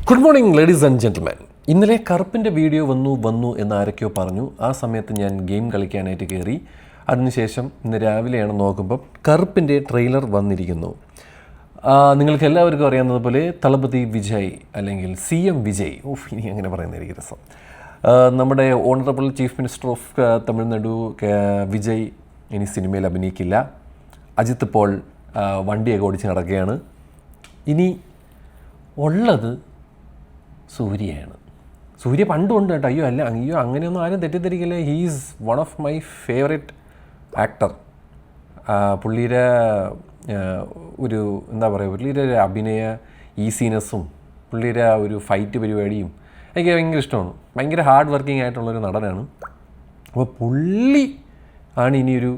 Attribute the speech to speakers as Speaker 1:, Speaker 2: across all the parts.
Speaker 1: Good morning ladies and gentleman. ഇന്നലെ കറുപ്പിൻ്റെ video വന്നു എന്ന് ആരൊക്കെയോ പറഞ്ഞു. ആ സമയത്ത് ഞാൻ ഗെയിം കളിക്കാനായിട്ട് കയറി. അതിനുശേഷം ഇന്ന് രാവിലെയാണ് നോക്കുമ്പോൾ കറുപ്പിൻ്റെ ട്രെയിലർ വന്നിരിക്കുന്നു. നിങ്ങൾക്ക് എല്ലാവർക്കും അറിയാവുന്നതുപോലെ തളപതി വിജയ് അല്ലെങ്കിൽ CM വിജയ്, ഇനി അങ്ങനെ പറയുന്നതായിരിക്കും രസം, നമ്മുടെ honourable chief minister of Tamil Nadu Vijay ഇനി സിനിമയിൽ അഭിനയിക്കില്ല. അജിത്ത് ഇപ്പോൾ വണ്ടിയൊക്കെ ഓടിച്ച് നടക്കുകയാണ്. ഇനി ഉള്ളത് സൂര്യയാണ്. സൂര്യ പണ്ടുണ്ട് കേട്ടോ. അയ്യോ അങ്ങനെയൊന്നും ആരും തെറ്റിദ്ധരിക്കില്ല. He's one of my favourite actor. പുള്ളിയുടെ ഒരു എന്താ പറയുക, പുള്ളിയുടെ ഒരു അഭിനയ ഈസിനെസ്സും പുള്ളിയുടെ ഒരു ഫൈറ്റ് പരിപാടിയും എനിക്ക് ഭയങ്കര ഇഷ്ടമാണ്. ഭയങ്കര ഹാർഡ് വർക്കിംഗ് ആയിട്ടുള്ളൊരു നടനാണ്. അപ്പോൾ പുള്ളി ആണ് ഇനിയൊരു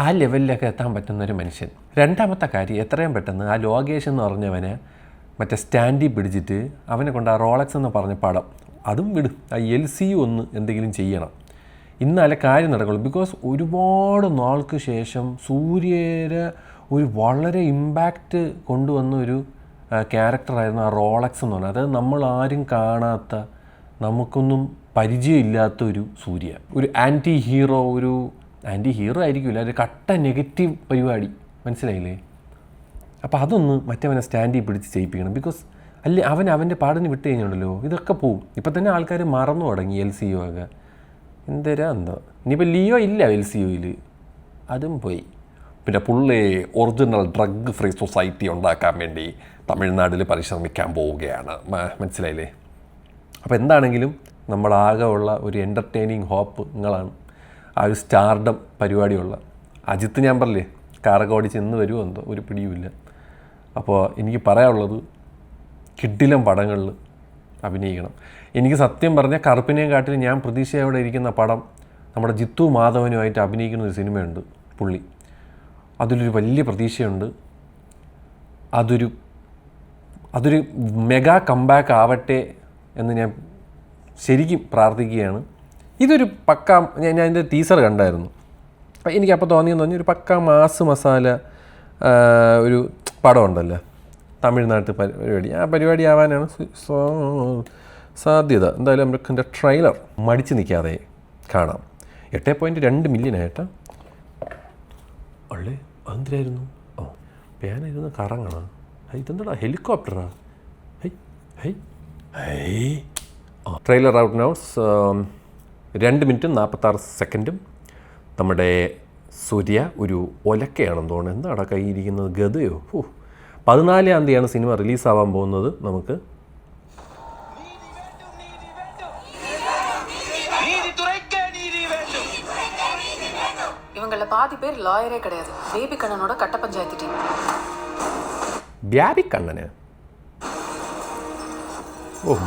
Speaker 1: ആ ലെവലിലൊക്കെ എത്താൻ പറ്റുന്നൊരു മനുഷ്യൻ. രണ്ടാമത്തെ കാര്യം, എത്രയും പെട്ടെന്ന് ആ ലോകേഷ് എന്ന് പറഞ്ഞവനെ മറ്റേ സ്റ്റാൻഡിൽ പിടിച്ചിട്ട് അവനെ കൊണ്ട് ആ റോളക്സ് എന്ന് പറഞ്ഞ പടം അതും വിടും. ആ LCU ഒന്ന് എന്തെങ്കിലും ചെയ്യണം. ഇന്നാലേ കാര്യം നടക്കുള്ളൂ. ബിക്കോസ് ഒരുപാട് നാൾക്ക് ശേഷം സൂര്യയുടെ ഒരു വളരെ ഇമ്പാക്റ്റ് കൊണ്ടുവന്ന ഒരു ക്യാരക്ടറായിരുന്നു ആ റോളക്സ് എന്ന് പറഞ്ഞാൽ. അതായത് നമ്മൾ ആരും കാണാത്ത, നമുക്കൊന്നും പരിചയമില്ലാത്ത ഒരു സൂര്യ, ഒരു ആൻറ്റി ഹീറോ ആയിരിക്കില്ല, ഒരു കട്ട നെഗറ്റീവ് പരിപാടി, മനസ്സിലായില്ലേ? അപ്പോൾ അതൊന്ന് മറ്റവനെ സ്റ്റാൻഡിൽ പിടിച്ച് ചെയ്യിപ്പിക്കണം. ബിക്കോസ് അവൻ്റെ പാടിന് വിട്ട് കഴിഞ്ഞുണ്ടല്ലോ ഇതൊക്കെ പോവും. ഇപ്പം തന്നെ ആൾക്കാർ മറന്നു തുടങ്ങി LCU ഒക്കെ. എന്തോ ഇനിയിപ്പോൾ ലിയോ ഇല്ല LCUയിൽ, അതും പോയി. പിന്നെ പുള്ളി ഒറിജിനൽ ഡ്രഗ് ഫ്രീ സൊസൈറ്റി ഉണ്ടാക്കാൻ വേണ്ടി തമിഴ്നാട്ടിൽ പരിശ്രമിക്കാൻ പോവുകയാണ്, മനസ്സിലായില്ലേ? അപ്പോൾ എന്താണെങ്കിലും നമ്മളാകെ ഉള്ള ഒരു എൻ്റർടൈനിങ് ഹോപ്പ് നിങ്ങളാണ്. ആ ഒരു സ്റ്റാർഡം പരിപാടിയുള്ള അജിത്ത്, ഞാൻ പറഞ്ഞില്ലേ കാറൊക്കെ ഓടിച്ച് എന്ന് വരുമോ എന്തോ ഒരു പിടിയുമില്ല. അപ്പോൾ എനിക്ക് പറയാനുള്ളത്, കിടിലം പടങ്ങളിൽ അഭിനയിക്കണം. എനിക്ക് സത്യം പറഞ്ഞാൽ കറുപ്പിനെയും കാട്ടിൽ ഞാൻ പ്രതീക്ഷയോടെ ഇരിക്കുന്ന പടം നമ്മുടെ ജിത്തു മാധവനുമായിട്ട് അഭിനയിക്കുന്ന ഒരു സിനിമയുണ്ട് പുള്ളി. അതിലൊരു വലിയ പ്രതീക്ഷയുണ്ട്. അതൊരു മെഗാ കംബാക്ക് ആവട്ടെ എന്ന് ഞാൻ ശരിക്കും പ്രാർത്ഥിക്കുകയാണ്. ഇതൊരു ഞാൻ അതിൻ്റെ ടീസർ കണ്ടായിരുന്നു. എനിക്കപ്പോൾ തോന്നിയെന്ന് പറഞ്ഞാൽ ഒരു പക്ക മാസ് മസാല ഒരു പടം ഉണ്ടല്ലോ, തമിഴ്നാട്ടിൽ പരിപാടി. ആ പരിപാടി ആവാനാണ് സാധ്യത. എന്തായാലും നമുക്ക് എൻ്റെ ട്രെയിലർ മടിച്ച് നിൽക്കാതെ കാണാം. 8.2 മില്യൺ ആയിട്ടാ ഉള്ളേ. അതെന്തിനായിരുന്നു? പേനായിരുന്നു കറങ്ങണ. ഇതെന്താ ഹെലികോപ്റ്ററാ? ട്രെയിലർ ഔട്ട് നൗസ് 2 മിനിറ്റും 46 സെക്കൻഡും. നമ്മുടെ സൂര്യ ഒരു ഒലക്കയാണെന്ന് തോന്നുന്നു. എന്താണ് കയ്യിരിക്കുന്നത്? ഗതയോ? 14-ാം തീയതിയാണ് സിനിമ റിലീസാവാൻ പോകുന്നത്. നമുക്ക്
Speaker 2: இவங்கள பாதி பேர் லாயரே கிடையாது. பேபி கண்ணனோட கட்ட பஞ்சாயத்து டீம்.
Speaker 1: ബേബി കണ്ണന്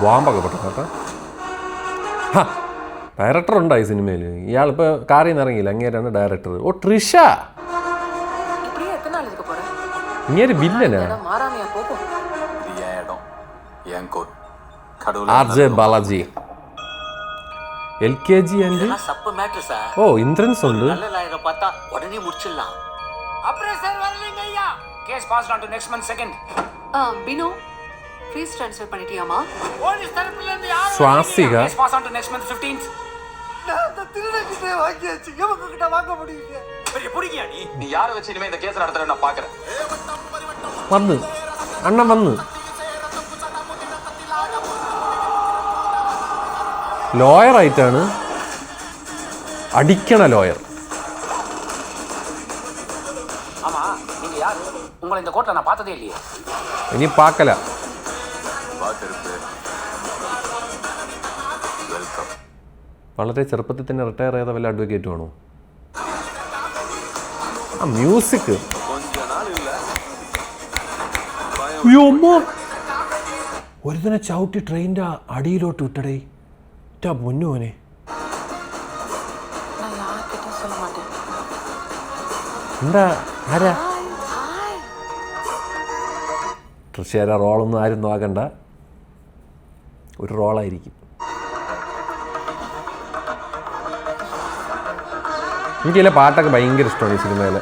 Speaker 1: ബോംബൊക്കെ പെട്ടെന്ന് കേട്ടോ. ഡയറക്ടർ ഉണ്ടായി സിനിമയിൽ. ഇയാളിപ്പോൾ കാറിൽ നിന്ന് ഇറങ്ങിയില്ല, അങ്ങേരാണ് ഡയറക്ടർ. ട്രിഷ, ഇങ്ങനെ വില്ലനാ. RJ Balaji, LKG and Indrans ഉണ്ട്.
Speaker 2: ஃபீஸ் ட்ரான்ஸ்ஃபர் பண்ணிட்டியாமா?
Speaker 3: போலீஸ் தரப்புல இருந்து யாரும்
Speaker 1: Swasika
Speaker 3: case pass on to next month 15th. நான் அந்த திருடகிட்ட வாங்கியாச்சு, இவங்க கிட்ட வாங்க முடியல. பெரிய புடிக்கியா நீ யார வச்சு இனிமே இந்த கேஸ் நடத்துற நான் பாக்குறேன்.
Speaker 1: വന്ന് അണ്ണൻ വന്ന് ലോയർ ആയിട്ടാണ് അടിക്കണ ലോയർ.
Speaker 3: ஆமா, நீங்க யார்? உங்களை இந்த கோர்ட்ல நான் பார்த்ததே இல்லையே.
Speaker 1: ഇനി പാക്കല. വളരെ ചെറുപ്പത്തിൽ തന്നെ റിട്ടയർ ചെയ്ത വല്ല അഡ്വക്കേറ്റും ആണോ? ആ മ്യൂസിക് ഒരുതനെ ചവിട്ടി ട്രെയിനിൻ്റെ അടിയിലോട്ട് വിട്ടടേ. പൊന്നുവനെ എന്താ ആരാ? തൃശ്ശേര റോളൊന്നും ആരും നോക്കണ്ട, ഒരു റോളായിരിക്കും. എനിക്കതിലെ പാട്ടൊക്കെ ഭയങ്കര ഇഷ്ടമാണ് ഈ സിനിമയിൽ.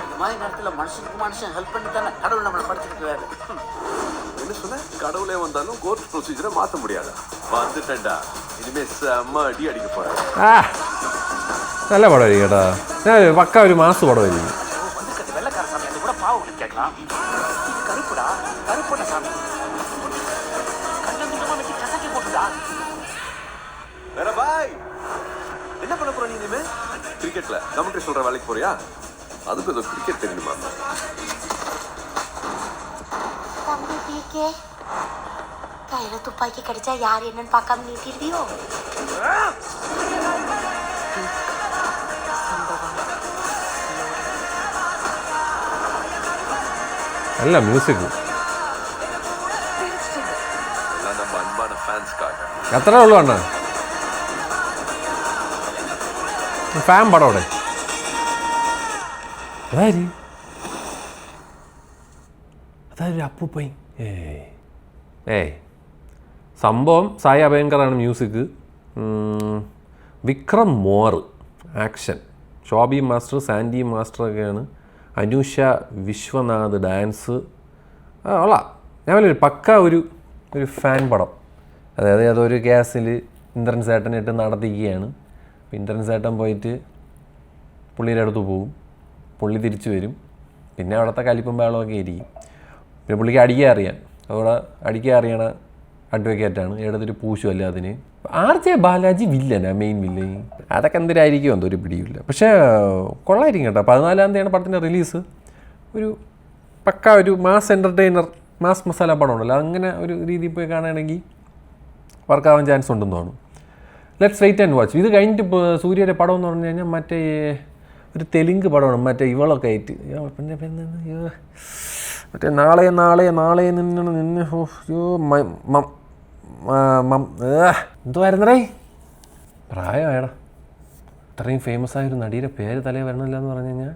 Speaker 4: என்ன சொன்ன? கடவுளே வந்தாலும் கோர்ட் ப்ரொசீஜரை மாற்ற முடியாதா? வந்துட்டேன்டா, இனிமே செம்ம அடி அடிக்க போறேன்.
Speaker 1: നല്ല പടമായിരിക്കും കേട്ടോ. ഞാൻ പക്ക ഒരു മാസ് പടമായിരിക്കും.
Speaker 3: வெள்ளக்கார சாமி அது கூட பாவம் கேட்கலாம். கருப்புடா, கருப்பண்ண சாமி கண்ணந்துட்டமா வெட்டி கசக்கி போட்டுடா.
Speaker 4: வேற பாய், என்ன பண்ண போற நீ இனிமே? கிரிக்கெட்ல கமெண்ட்ரி சொல்ற வேலைக்கு போறியா? அதுக்கு ஏதோ கிரிக்கெட் தெரியுமா?
Speaker 5: தம்பி பிகே, கையில துப்பாக்கி கடிச்சா யார் என்னன்னு பார்க்காம நீட்டிடுவியோ?
Speaker 1: നല്ല മ്യൂസിക്.
Speaker 4: எல்லாம் நம்ம அன்பான ஃபேன்ஸ்க்காக.
Speaker 1: അത്രേ ഉള്ളൂ അണ്ണാ. ഫാൻ പടം അവിടെ അതായത് അപ്പൂപ്പൻ. സംഭവം സായി അഭയങ്കറാണ് music. Vikram Mor action, Shobi master, Sandy മാസ്റ്ററൊക്കെയാണ്. അനുഷ വിശ്വനാഥ് ഡാൻസ് ഉള്ള ഞാൻ ഒരു പക്ക ഒരു ഫാൻ പടം. അതായത് അതൊരു കേസിൽ ഇന്ദ്രൻ സേട്ടനിട്ട് നടത്തിക്കുകയാണ്. അപ്പോൾ ഇന്ദ്രൻ സേട്ടൻ പോയിട്ട് പുള്ളിയുടെ അടുത്ത് പോവും, പുള്ളി തിരിച്ചു വരും, പിന്നെ അവിടുത്തെ കലിപ്പും ബഹളമൊക്കെ ഇരിക്കും. പിന്നെ പുള്ളിക്ക് അടിക്കാൻ അറിയാം, അവിടെ അടിക്കാൻ അറിയണ അഡ്വക്കേറ്റാണ്, എടുത്തൊരു പൂശും അല്ല അതിന്. ആർ.ജെ. ബാലാജി വില്ലനാ, മെയിൻ വില്ലൻ. അതൊക്കെ എന്തിനായിരിക്കും എന്തോ ഒരു പിടിയില്ല. പക്ഷേ കൊള്ളായിരിക്കും കേട്ടോ. 14-ാം തീയതിയാണ് പടത്തിൻ്റെ റിലീസ്. ഒരു പക്ക ഒരു മാസ് എൻ്റർടൈനർ, മാസ് മസാല പടം ഉണ്ടല്ലോ, അങ്ങനെ ഒരു രീതിയിൽ പോയി കാണുകയാണെങ്കിൽ വർക്കാവാൻ ചാൻസ് ഉണ്ടെന്ന് തോന്നുന്നു. Let's wait and watch. ഇത് കഴിഞ്ഞിട്ട് ഇപ്പോൾ സൂര്യയുടെ പടം എന്ന് പറഞ്ഞു കഴിഞ്ഞാൽ മറ്റേ ഒരു തെലുങ്ക് പടമാണ്, മറ്റേ ഇവളൊക്കെ ആയിട്ട്. മറ്റേ നാളെ നിന്ന് എന്തുവായിരുന്നേ പ്രായമായടാ. ഇത്രയും ഫേമസ് ആയൊരു നടിയുടെ പേര് തലേ വരണില്ല എന്ന് പറഞ്ഞു കഴിഞ്ഞാൽ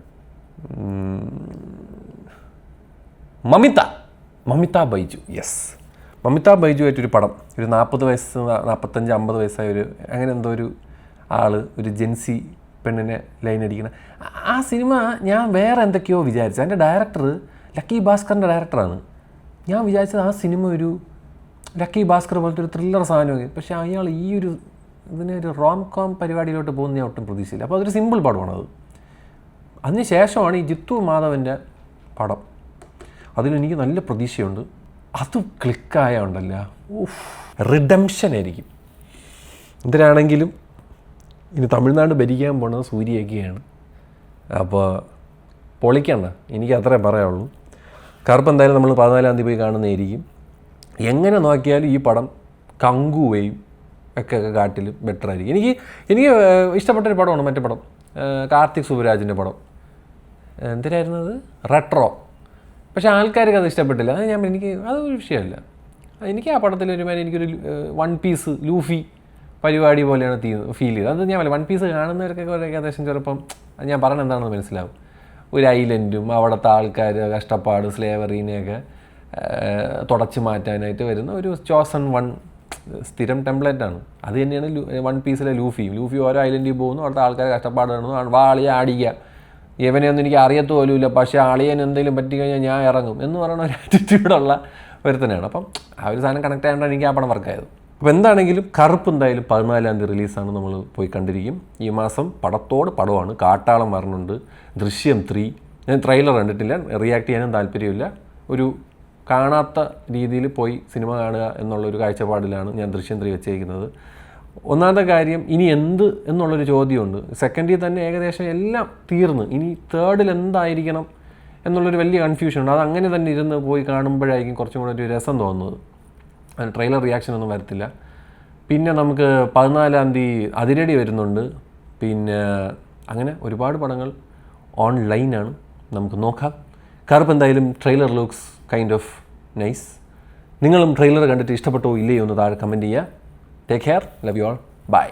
Speaker 1: മമിത ബൈജു. യെസ്, മമിത ബൈജു ആയിട്ടൊരു പടം. ഒരു 40 വയസ്സ് 45-50 വയസ്സായ ഒരു അങ്ങനെ എന്തോ ഒരു ആൾ, ഒരു ജെൻസി പെണ്ണിനെ ലൈൻ അടിക്കണം. ആ സിനിമ ഞാൻ വേറെ എന്തൊക്കെയോ വിചാരിച്ചു. അതിൻ്റെ ഡയറക്ടർ ലക്കി ഭാസ്കറിൻ്റെ ഡയറക്ടറാണ്. ഞാൻ വിചാരിച്ചത് ആ സിനിമ ഒരു ലക്കി ഭാസ്കർ പോലത്തെ ഒരു ത്രില്ലർ സാധനമൊക്കെ. പക്ഷേ അയാൾ ഈ ഇതിനെ ഒരു റോം കോം പരിപാടിയിലോട്ട് പോകുന്ന ഞാൻ ഒട്ടും പ്രതീക്ഷയില്ല. അപ്പോൾ അതൊരു സിമ്പിൾ പടമാണത്. അതിന് ശേഷമാണ് ഈ ജിത്തു മാധവൻ്റെ പടം. അതിലെനിക്ക് നല്ല പ്രതീക്ഷയുണ്ട്. അത് ക്ലിക്കായ ഉണ്ടല്ല, റിഡംഷൻ ആയിരിക്കും. എന്തിനാണെങ്കിലും ഇനി തമിഴ്നാട് ഭരിക്കാൻ പോണത് സൂര്യയൊക്കെയാണ്. അപ്പോൾ പൊളിക്കണ്ട, എനിക്ക് അത്രേ പറയാനുള്ളൂ. കറുപ്പ് എന്തായാലും നമ്മൾ 14-ാം തീയതി പോയി കാണുന്നതായിരിക്കും. എങ്ങനെ നോക്കിയാലും ഈ പടം കങ്കുവയും ഒക്കെ കാട്ടിലും ബെറ്റർ ആയിരിക്കും. എനിക്ക് ഇഷ്ടപ്പെട്ടൊരു പടമാണ് മറ്റേ പടം, കാർത്തിക് സുബരാജിൻ്റെ പടം. എന്തിനായിരുന്നത്, റെട്രോ. പക്ഷേ ആൾക്കാർക്ക് അത് ഇഷ്ടപ്പെട്ടില്ല. അത് എനിക്ക് അതൊരു വിഷയമല്ല. എനിക്ക് ആ പടത്തിൽ ഒരുമാതിരി എനിക്കൊരു വൺ പീസ് ലൂഫി പരിപാടി പോലെയാണ് ഫീൽ ചെയ്തത്. അത് ഞാൻ പറയാം, വൺ പീസ് കാണുന്നവർക്കൊക്കെ ഏകദേശം ചിലപ്പം ഞാൻ പറഞ്ഞത് എന്താണെന്ന് മനസ്സിലാവും. ഒരു ഐലൻഡും അവിടുത്തെ ആൾക്കാർ കഷ്ടപ്പാട് സ്ലേവറീനെയൊക്കെ തുടച്ച് മാറ്റാനായിട്ട് വരുന്ന ഒരു ചോസൺ വൺ സ്ഥിരം ടെംപ്ലേറ്റാണ്. അത് തന്നെയാണ് വൺ പീസിലെ ലൂഫി ഓരോ ഐലൻഡിൽ പോകുന്നു, അവിടുത്തെ ആൾക്കാർ കഷ്ടപ്പാട് കാണുന്നു, വാളിയെ അടിക്കുക, ഇവനെയൊന്നും എനിക്ക് അറിയത്ത് പോലുമില്ല, പക്ഷേ ആളിയൻ എന്തെങ്കിലും പറ്റിക്കഴിഞ്ഞാൽ ഞാൻ ഇറങ്ങും എന്ന് പറയുന്ന ഒരു ആറ്റിറ്റ്യൂഡുള്ള ഒരുത്തനാണ്. അപ്പം ആ ഒരു സാധനം കണക്ട് ആയതുകൊണ്ടാണ് എനിക്ക് ആ പടം വർക്കായത്. അപ്പോൾ എന്താണെങ്കിലും കറുപ്പ് എന്തായാലും 14-ാം തീയതി റിലീസാണ്, നമ്മൾ പോയി കണ്ടിരിക്കും. ഈ മാസം പടത്തോട് പടമാണ്. കാട്ടാളം വരണുണ്ട്, ദൃശ്യം 3. ഞാൻ ട്രെയിലർ കണ്ടിട്ടില്ല, റിയാക്ട് ചെയ്യാനും താല്പര്യമില്ല. ഒരു കാണാത്ത രീതിയിൽ പോയി സിനിമ കാണുക എന്നുള്ളൊരു കാഴ്ചപ്പാടിലാണ് ഞാൻ ദൃശ്യം 3 വെച്ചേക്കുന്നത്. ഒന്നാമത്തെ കാര്യം, ഇനി എന്ത് എന്നുള്ളൊരു ചോദ്യമുണ്ട്. സെക്കൻഡിൽ തന്നെ ഏകദേശം എല്ലാം തീർന്ന്, ഇനി തേർഡിൽ എന്തായിരിക്കണം എന്നുള്ളൊരു വലിയ കൺഫ്യൂഷനുണ്ട്. അത് അങ്ങനെ തന്നെ ഇരുന്ന് പോയി കാണുമ്പോഴായിരിക്കും കുറച്ചും കൂടെ ഒരു രസം തോന്നുന്നത്. അതിന് ട്രെയിലർ റിയാക്ഷൻ ഒന്നും വരത്തില്ല. പിന്നെ നമുക്ക് 14-ാം തീയതി അതിരടി വരുന്നുണ്ട്. പിന്നെ അങ്ങനെ ഒരുപാട് പടങ്ങൾ ഓൺലൈനാണ്, നമുക്ക് നോക്കാം. കറുപ്പ് എന്തായാലും trailer looks kind of nice. നിങ്ങളും ട്രെയിലർ കണ്ടിട്ട് ഇഷ്ടപ്പെട്ടോ ഇല്ലയോ എന്ന് താഴെ കമൻറ്റ് ചെയ്യുക. Take care, love you all, by.